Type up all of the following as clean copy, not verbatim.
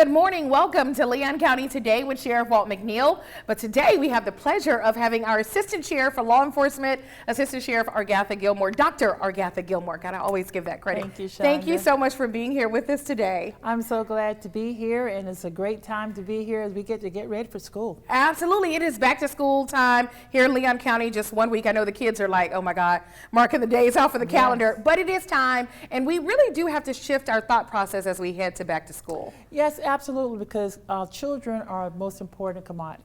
Good morning. Welcome to Leon County Today with Sheriff Walt McNeil. But today we have the pleasure of having our Assistant Sheriff for Law Enforcement, Assistant Sheriff Argatha Gilmore, Dr. Argatha Gilmore. Gotta always give that credit. Thank you, Shonda. Thank you so much for being here with us today. I'm so glad to be here, and it's a great time to be here as we get ready for school. Absolutely. It is back to school time here in Leon County. Just 1 week. I know the kids are like, oh my God, marking the days off of the calendar, but it is time, and we really do have to shift our thought process as we head to back to school. Yes, absolutely, because children are our most important commodity,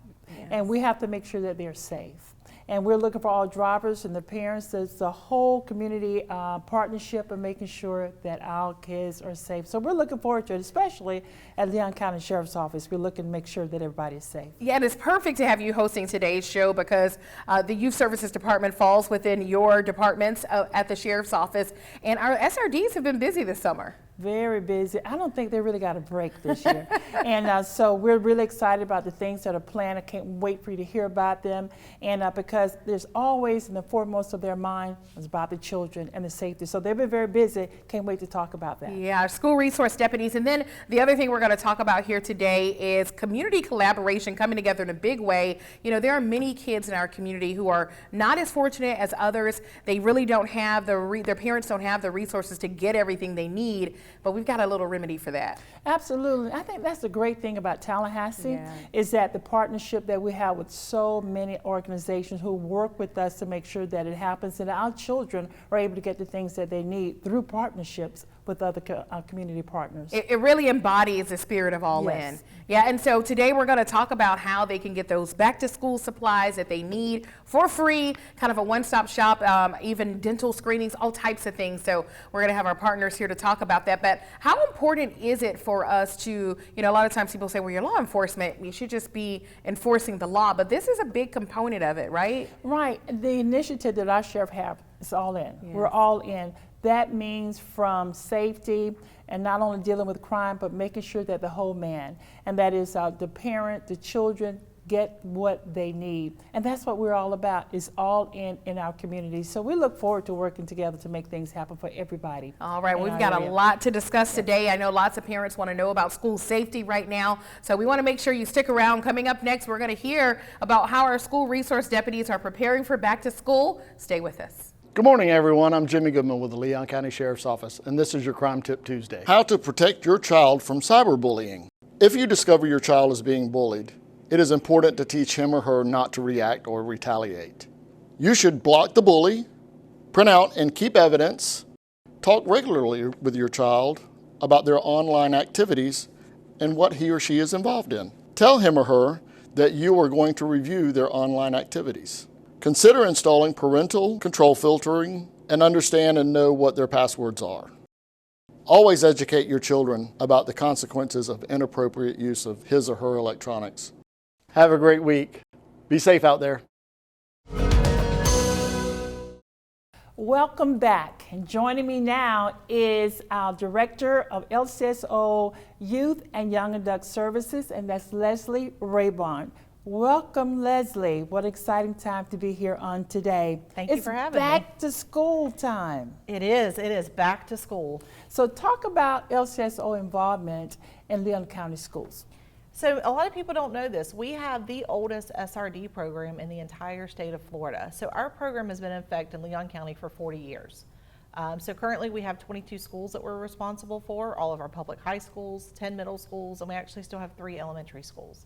and we have to make sure that they're safe. And we're looking for all drivers and the parents. It's the whole community partnership of making sure that our kids are safe. So we're looking forward to it, especially at Leon County Sheriff's Office. We're looking to make sure that everybody is safe. Yeah, and it's perfect to have you hosting today's show because the Youth Services Department falls within your departments at the Sheriff's Office. And our SRDs have been busy this summer. Very busy. I don't think they really got a break this year. And so we're really excited about the things that are planned. I can't wait for you to hear about them. And because there's always in the foremost of their mind is about the children and the safety. So they've been very busy. Can't wait to talk about that. Yeah, our school resource deputies. And then the other thing we're going to talk about here today is community collaboration coming together in a big way. You know, there are many kids in our community who are not as fortunate as others. They really don't have their parents don't have the resources to get everything they need. But we've got a little remedy for that. Absolutely. I think that's the great thing about Tallahassee is that the partnership that we have with so many organizations who work with us to make sure that it happens and our children are able to get the things that they need through partnerships with other community partners. It really embodies the spirit of all in. Yeah, and so today we're going to talk about how they can get those back to school supplies that they need for free, kind of a one-stop shop, even dental screenings, all types of things. So we're going to have our partners here to talk about that. But how important is it for us to, you know, a lot of times people say, well, you're law enforcement, you should just be enforcing the law. But this is a big component of it, right? Right. The initiative that our sheriff have is all in. Yes. We're all in. That means from safety and not only dealing with crime, but making sure that the whole man, and that is the parent, the children, get what they need. And that's what we're all about, is all in our community. So we look forward to working together to make things happen for everybody. All right, we've got a lot to discuss today. I know lots of parents want to know about school safety right now. So we want to make sure you stick around. Coming up next, we're going to hear about how our school resource deputies are preparing for back to school. Stay with us. Good morning, everyone. I'm Jimmy Goodman with the Leon County Sheriff's Office, and this is your Crime Tip Tuesday. How to protect your child from cyberbullying. If you discover your child is being bullied, it is important to teach him or her not to react or retaliate. You should block the bully, print out and keep evidence, talk regularly with your child about their online activities and what he or she is involved in. Tell him or her that you are going to review their online activities. Consider installing parental control filtering and understand and know what their passwords are. Always educate your children about the consequences of inappropriate use of his or her electronics. Have a great week. Be safe out there. Welcome back. And joining me now is our Director of LCSO Youth and Young Adult Services, and that's Leslie Raybon. Welcome, Leslie. What an exciting time to be here on today. Thank you for having me. It's back to school time. It is back to school. So talk about LCSO involvement in Leon County schools. So a lot of people don't know this. We have the oldest SRD program in the entire state of Florida. So our program has been in effect in Leon County for 40 years. So currently we have 22 schools that we're responsible for, all of our public high schools, 10 middle schools, and we actually still have 3 elementary schools.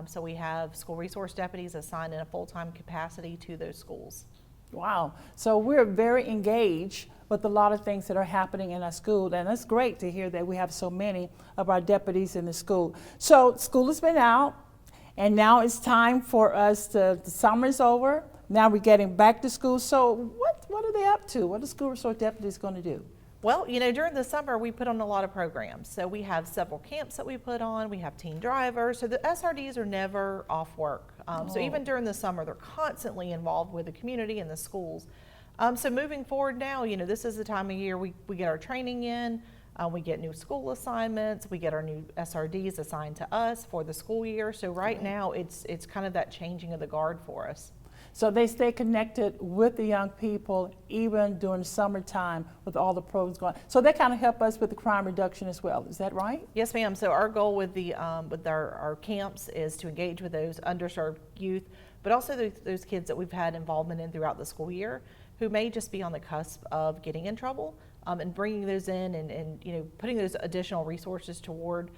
So we have school resource deputies assigned in a full-time capacity to those schools. Wow. So we're very engaged with a lot of things that are happening in our school, and it's great to hear that we have so many of our deputies in the school. So school has been out, and now it's time for us the summer's over. Now we're getting back to school. So what are they up to? What are school resource deputies going to do? Well, you know, during the summer, we put on a lot of programs. So we have several camps that we put on. We have teen drivers. So the SRDs are never off work. So even during the summer, they're constantly involved with the community and the schools. So moving forward now, you know, this is the time of year we get our training in. We get new school assignments. We get our new SRDs assigned to us for the school year. So right now, it's kind of that changing of the guard for us. So they stay connected with the young people even during the summertime with all the programs going. So they kind of help us with the crime reduction as well. Is that right? Yes, ma'am. So our goal with our camps is to engage with those underserved youth, but also those kids that we've had involvement in throughout the school year who may just be on the cusp of getting in trouble, and bringing those in and putting those additional resources toward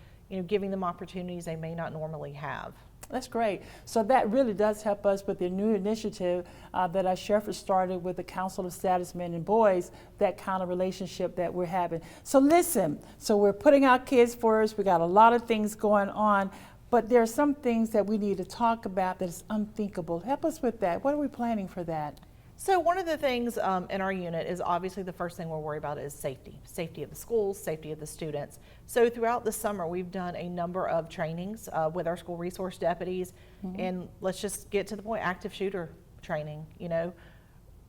giving them opportunities they may not normally have. That's great. So that really does help us with the new initiative that our sheriff has started with the Council of Status Men and Boys, that kind of relationship that we're having. So listen, so we're putting our kids first. We got a lot of things going on, but there are some things that we need to talk about that is unthinkable. Help us with that. What are we planning for that? So one of the things in our unit is obviously the first thing we'll worry about is safety of the schools, safety of the students. So throughout the summer, we've done a number of trainings with our school resource deputies, and let's just get to the point, active shooter training,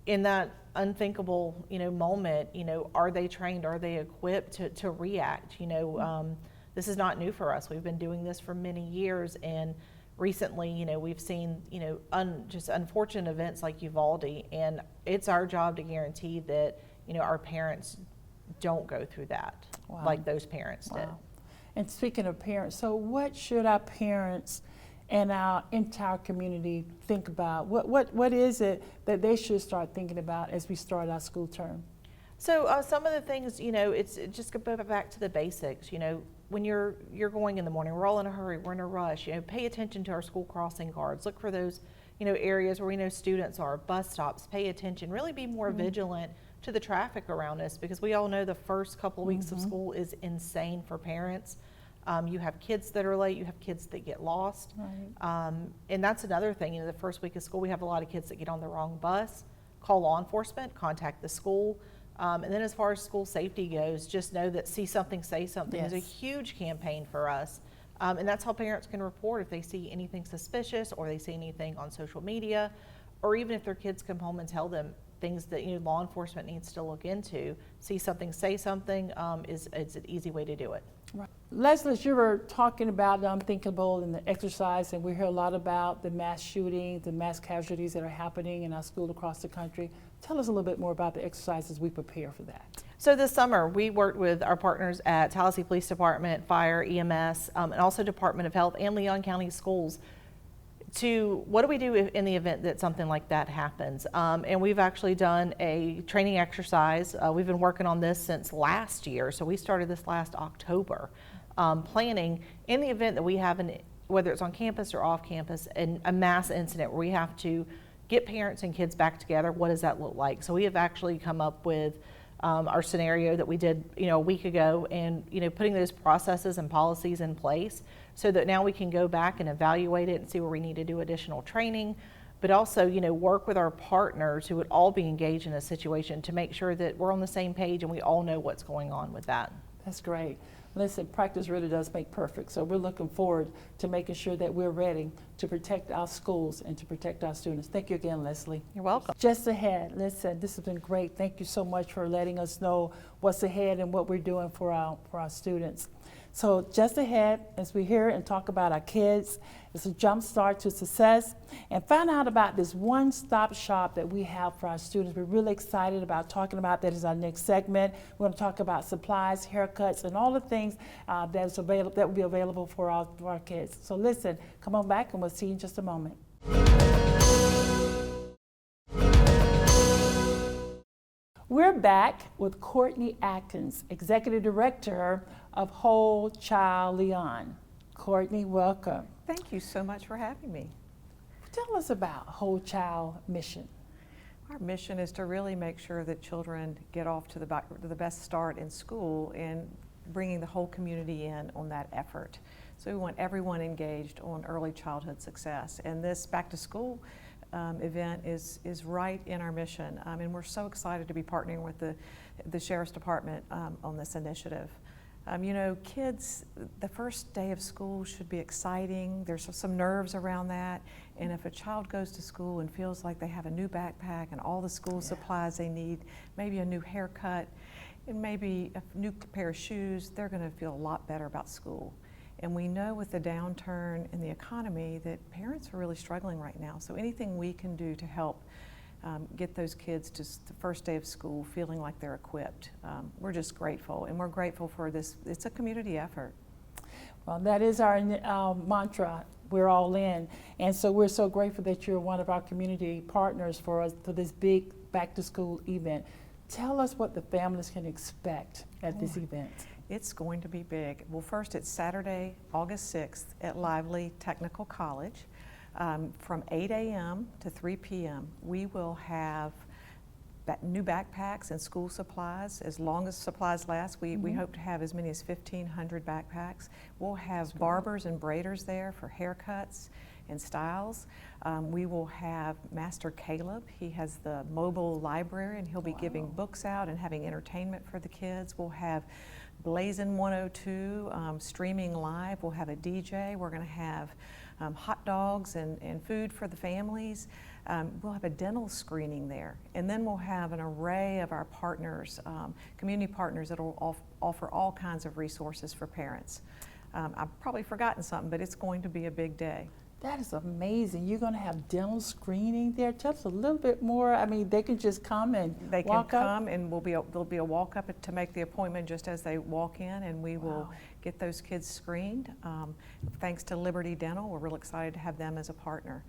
in that unthinkable, moment, are they trained, are they equipped to react? This is not new for us. We've been doing this for many years, and recently, we've seen, just unfortunate events like Uvalde, and it's our job to guarantee that, our parents don't go through that like those parents did. And speaking of parents, so what should our parents and our entire community think about? What is it that they should start thinking about as we start our school term? So some of the things, it's just go back to the basics, when you're going in the morning, we're all in a hurry, we're in a rush, pay attention to our school crossing guards, look for those, areas where we know students are, bus stops, pay attention, really be more vigilant to the traffic around us, because we all know the first couple of weeks of school is insane for parents. You have kids that are late, you have kids that get lost. Right. And that's another thing, the first week of school, we have a lot of kids that get on the wrong bus. Call law enforcement, contact the school. And then as far as school safety goes, just know that See Something, Say Something is a huge campaign for us. And that's how parents can report if they see anything suspicious or they see anything on social media, or even if their kids come home and tell them things that law enforcement needs to look into. See Something, Say Something is an easy way to do it. Right. Leslie, you were talking about the unthinkable and the exercise, and we hear a lot about the mass shootings, the mass casualties that are happening in our school across the country. Tell us a little bit more about the exercises we prepare for that. So this summer, we worked with our partners at Tallahassee Police Department, Fire, EMS, and also Department of Health and Leon County Schools to what do we do in the event that something like that happens. And we've actually done a training exercise. We've been working on this since last year, so we started this last October, planning in the event that we have, whether it's on campus or off campus, a mass incident where we have to get parents and kids back together. What does that look like? So we have actually come up with our scenario that we did a week ago, and putting those processes and policies in place so that now we can go back and evaluate it and see where we need to do additional training, but also work with our partners who would all be engaged in a situation to make sure that we're on the same page and we all know what's going on with that. That's great. Listen, practice really does make perfect, so we're looking forward to making sure that we're ready to protect our schools and to protect our students. Thank you again, Leslie. You're welcome. Just ahead, listen, this has been great. Thank you so much for letting us know what's ahead and what we're doing for our students. So just ahead, as we hear and talk about our kids, it's a jump start to success, and find out about this one-stop shop that we have for our students. We're really excited about talking about that as our next segment. We're going to talk about supplies, haircuts, and all the things that will be available for our kids. So listen, come on back and we'll see you in just a moment. We're back with Courtney Atkins, Executive Director of Whole Child Leon. Courtney, welcome. Thank you so much for having me. Tell us about Whole Child Mission. Our mission is to really make sure that children get off to the best start in school, and bringing the whole community in on that effort. So we want everyone engaged on early childhood success. And this back to school event is right in our mission. And we're so excited to be partnering with the Sheriff's Department on this initiative. Kids, the first day of school should be exciting. There's some nerves around that. And if a child goes to school and feels like they have a new backpack and all the school supplies they need, maybe a new haircut, and maybe a new pair of shoes, they're going to feel a lot better about school. And we know with the downturn in the economy that parents are really struggling right now. So anything we can do to help get those kids to the first day of school feeling like they're equipped, we're just grateful. And we're grateful for this. It's a community effort. Well, that is our mantra. We're all in. And so we're so grateful that you're one of our community partners for us for this big back to school event. Tell us what the families can expect at this event. It's going to be big. Well, first, it's Saturday, August 6th at Lively Technical College. From 8 a.m. to 3 p.m. We will have new backpacks and school supplies as long as supplies last. We hope to have as many as 1,500 backpacks. We'll have barbers and braiders there for haircuts and styles. We will have Master Caleb. He has the mobile library, and he'll be giving books out and having entertainment for the kids. We'll have Blazin' 102 streaming live. We'll have a DJ. We're going to have hot dogs and food for the families. We'll have a dental screening there. And then we'll have an array of our partners, community partners that will offer all kinds of resources for parents. I've probably forgotten something, but it's going to be a big day. That is amazing. You're going to have dental screening there. Tell us a little bit more. I mean, they can just come and They can walk up? come, and there'll be a walk up to make the appointment just as they walk in, and we will get those kids screened. Thanks to Liberty Dental, we're real excited to have them as a partner.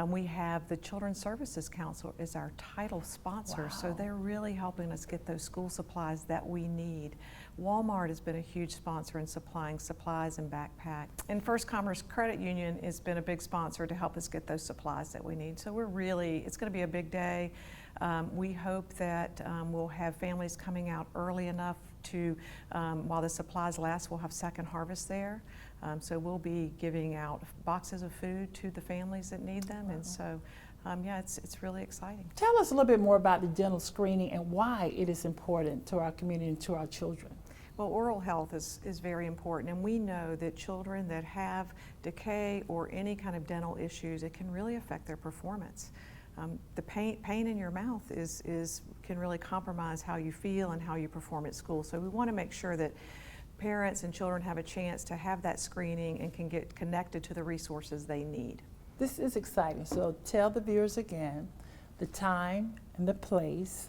We have the Children's Services Council as our title sponsor, so they're really helping us get those school supplies that we need. Walmart has been a huge sponsor in supplying supplies and backpacks. And First Commerce Credit Union has been a big sponsor to help us get those supplies that we need. So it's going to be a big day. We hope that we'll have families coming out early enough to, while the supplies last, we'll have second harvest there. So we'll be giving out boxes of food to the families that need them. And so, yeah, it's really exciting. Tell us a little bit more about the dental screening and why it is important to our community and to our children. Well, oral health is very important, and we know that children that have decay or any kind of dental issues, it can really affect their performance. The pain in your mouth can really compromise how you feel and how you perform at school. So we want to make sure that parents and children have a chance to have that screening and can get connected to the resources they need. This is exciting. So tell the viewers again the time and the place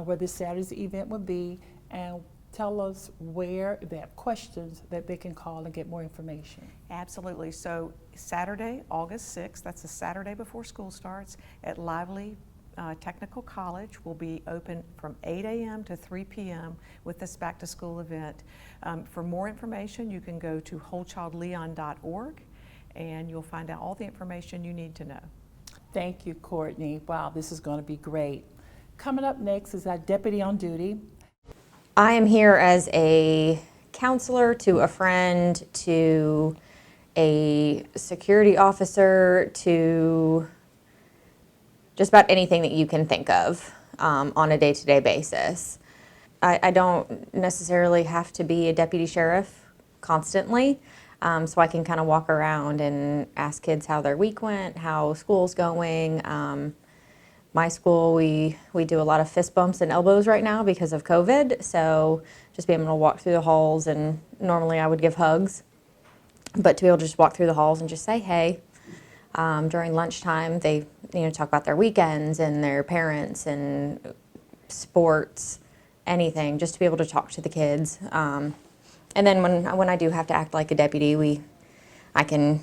where this Saturday's event will be, and tell us where they have questions that they can call and get more information. Absolutely. So Saturday, August 6th, that's the Saturday before school starts, at Lively Technical College. Will be open from 8 a.m. to 3 p.m. with this back to school event. For more information, you can go to wholechildleon.org, and you'll find out all the information you need to know. Thank you, Courtney. Wow, this is going to be great. Coming up next is our deputy on duty. I am here as a counselor to a friend, to a security officer, to just about anything that you can think of on a day-to-day basis. I don't necessarily have to be a deputy sheriff constantly, so I can kind of walk around and ask kids how their week went, how school's going. My school, we do a lot of fist bumps and elbows right now because of COVID, so just being able to walk through the halls, and normally I would give hugs, but to be able to just walk through the halls and just say hey. During lunchtime, they talk about their weekends and their parents and sports, anything, just to be able to talk to the kids. And then when I do have to act like a deputy, I can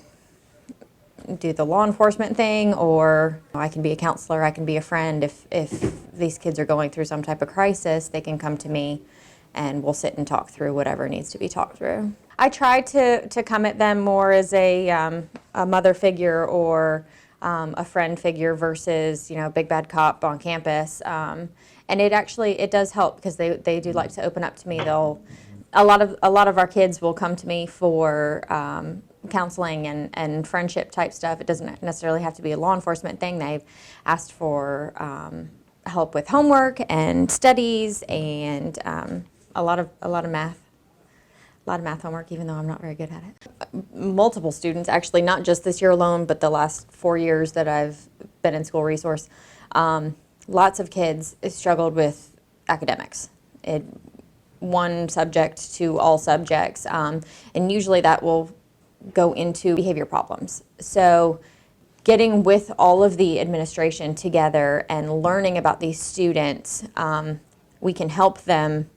do the law enforcement thing, or I can be a counselor, I can be a friend. If these kids are going through some type of crisis, they can come to me and we'll sit and talk through whatever needs to be talked through. I try to come at them more as a mother figure or a friend figure versus big bad cop on campus. And it does help because they do like to open up to me. A lot of our kids will come to me for counseling and friendship type stuff. It doesn't necessarily have to be a law enforcement thing. They've asked for help with homework and studies and a lot of math. A lot of math homework, even though I'm not very good at it. Multiple students, actually, not just this year alone, but the last 4 years that I've been in school resource. Lots of kids struggled with academics. One subject to all subjects, and usually that will go into behavior problems. So getting with all of the administration together and learning about these students, we can help them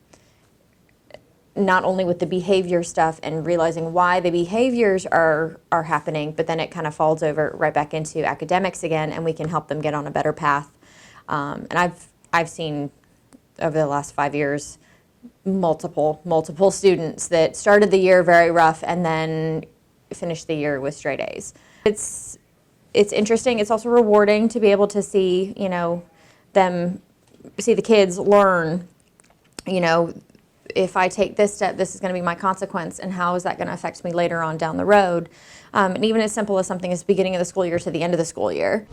not only with the behavior stuff and realizing why the behaviors are happening, but then it kind of falls over right back into academics again, and we can help them get on a better path. And I've seen over the last 5 years multiple students that started the year very rough and then finished the year with straight A's. It's interesting. It's also rewarding to be able to see, see the kids learn, if I take this step, this is going to be my consequence, and how is that going to affect me later on down the road? And even as simple as something as beginning of the school year to the end of the school year.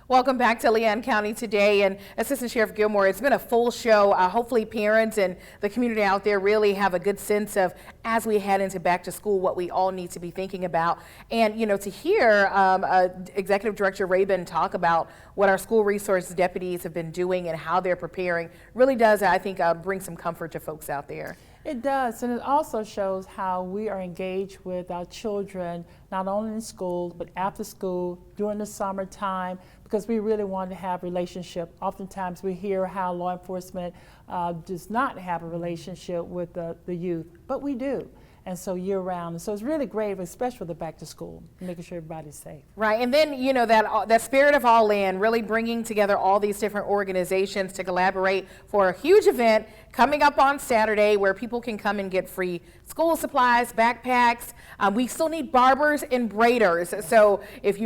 Welcome back to Leon County Today, and Assistant Sheriff Gilmore, it's been a full show. Hopefully parents and the community out there really have a good sense of, as we head into back to school, what we all need to be thinking about. And, to hear Executive Director Rabin talk about what our school resource deputies have been doing and how they're preparing really does, I think, bring some comfort to folks out there. It does, and it also shows how we are engaged with our children, not only in school, but after school, during the summertime, because we really want to have a relationship. Oftentimes we hear how law enforcement does not have a relationship with the youth, but we do. And so year round. And so it's really great, especially for the back to school, making sure everybody's safe. Right, and then, that spirit of all in, really bringing together all these different organizations to collaborate for a huge event coming up on Saturday where people can come and get free school supplies, backpacks. We still need barbers and braiders. So if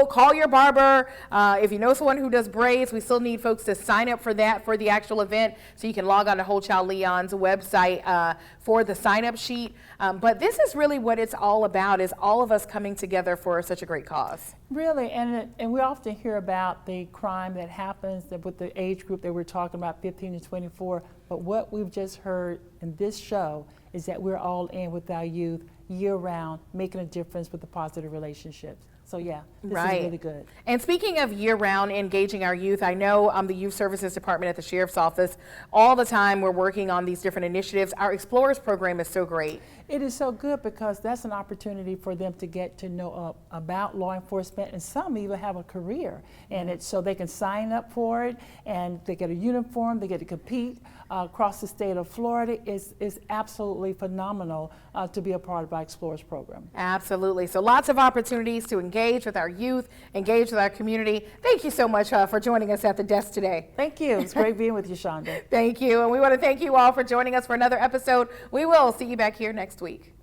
call your barber. If you know someone who does braids, we still need folks to sign up for that for the actual event. So you can log on to Whole Child Leon's website for the sign-up sheet. But this is really what it's all about, is all of us coming together for such a great cause. Really, and we often hear about the crime that happens with the age group that we're talking about, 15 to 24. But what we've just heard in this show is that we're all in with our youth year-round, making a difference with the positive relationships. So yeah, this is really good. And speaking of year-round engaging our youth, I know the Youth Services Department at the Sheriff's Office, all the time we're working on these different initiatives. Our Explorers program is so great. It is so good because that's an opportunity for them to get to know about law enforcement, and some even have a career in it, so they can sign up for it and they get a uniform, they get to compete across the state of Florida. Is absolutely phenomenal to be a part of our Explorers program. Absolutely. So lots of opportunities to engage with our youth, engage with our community. Thank you so much for joining us at the desk today. Thank you. It's great being with you, Shonda. Thank you. And we want to thank you all for joining us for another episode. We will see you back here next week.